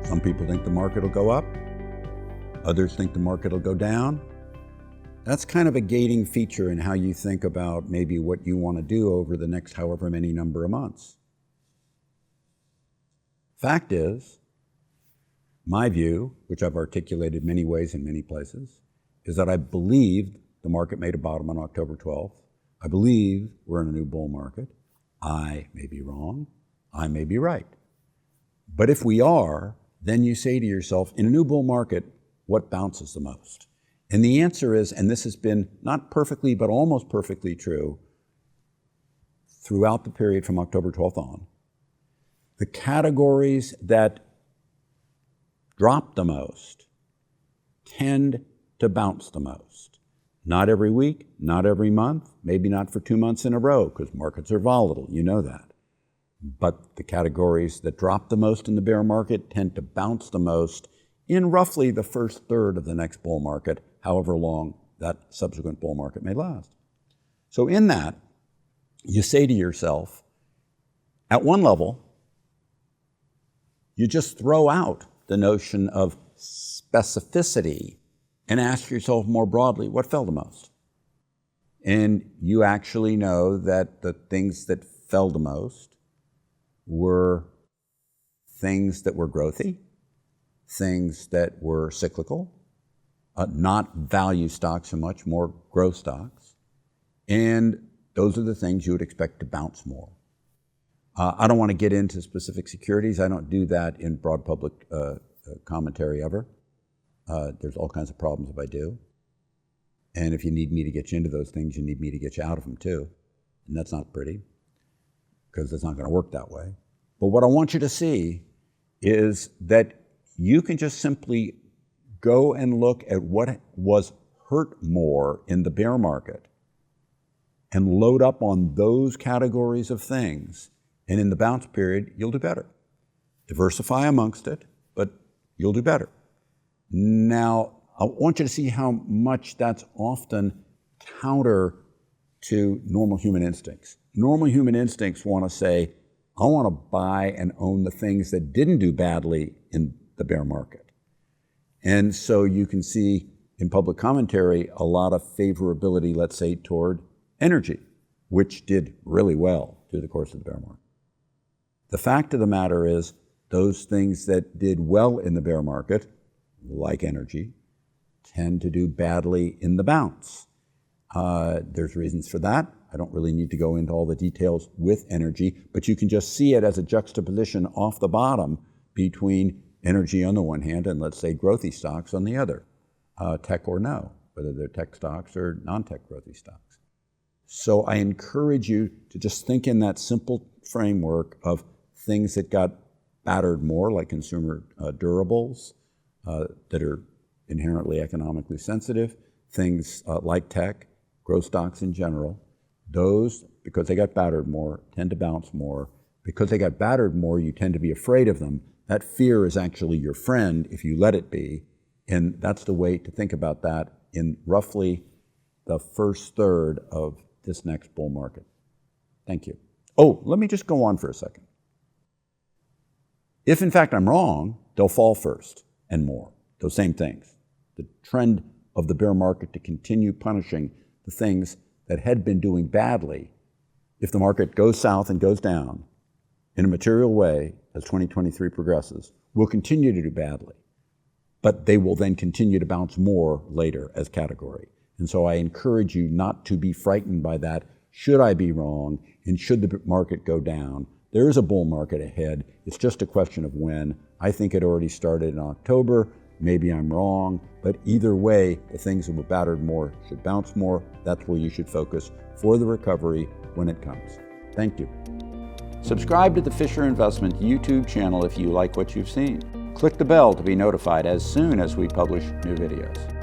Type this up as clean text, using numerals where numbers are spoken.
Some people think the market will go up. Others think the market will go down. That's kind of a gating feature in how you think about maybe what you want to do over the next however many number of months. Fact is, my view, which I've articulated many ways in many places, is that I believe the market made a bottom on October 12th. I believe we're in a new bull market. I may be wrong. I may be right. But if we are, then you say to yourself, in a new bull market, what bounces the most? And the answer is, and this has been not perfectly, but almost perfectly true throughout the period from October 12th on, the categories that drop the most tend to bounce the most. Not every week, not every month, maybe not for 2 months in a row, because markets are volatile, you know that. But the categories that drop the most in the bear market tend to bounce the most in roughly the first third of the next bull market, however long that subsequent bull market may last. So in that, you say to yourself, at one level, you just throw out the notion of specificity and ask yourself more broadly, what fell the most? And you actually know that the things that fell the most were things that were growthy, things that were cyclical, not value stocks so much, more growth stocks. And those are the things you would expect to bounce more. I don't want to get into specific securities. I don't do that in broad public commentary ever. There's all kinds of problems if I do. And if you need me to get you into those things, you need me to get you out of them too. And that's not pretty, because it's not going to work that way. But what I want you to see is that you can just simply go and look at what was hurt more in the bear market and load up on those categories of things. And in the bounce period, you'll do better. Diversify amongst it, but you'll do better. Now, I want you to see how much that's often counter to normal human instincts. Normal human instincts want to say, I want to buy and own the things that didn't do badly in the bear market. And so you can see in public commentary a lot of favorability, let's say, toward energy, which did really well through the course of the bear market. The fact of the matter is, those things that did well in the bear market, like energy, tend to do badly in the bounce. There's reasons for that. I don't really need to go into all the details with energy, but you can just see it as a juxtaposition off the bottom between energy on the one hand and, let's say, growthy stocks on the other, tech or no, whether they're tech stocks or non-tech growthy stocks. So I encourage you to just think in that simple framework of things that got battered more, like consumer durables that are inherently economically sensitive, things like tech, growth stocks in general. Those, because they got battered more, tend to bounce more. Because they got battered more, you tend to be afraid of them. That fear is actually your friend if you let it be. And that's the way to think about that in roughly the first third of this next bull market. Thank you. Oh, let me just go on for a second. If in fact I'm wrong, they'll fall first and more, those same things. The trend of the bear market to continue punishing the things that had been doing badly, if the market goes south and goes down in a material way as 2023 progresses, will continue to do badly. But they will then continue to bounce more later as category. And so I encourage you not to be frightened by that. Should I be wrong? And should the market go down? There is a bull market ahead. It's just a question of when. I think it already started in October. Maybe I'm wrong, but either way, the things that were battered more should bounce more. That's where you should focus for the recovery when it comes. Thank you. Subscribe to the Fisher Investment YouTube channel if you like what you've seen. Click the bell to be notified as soon as we publish new videos.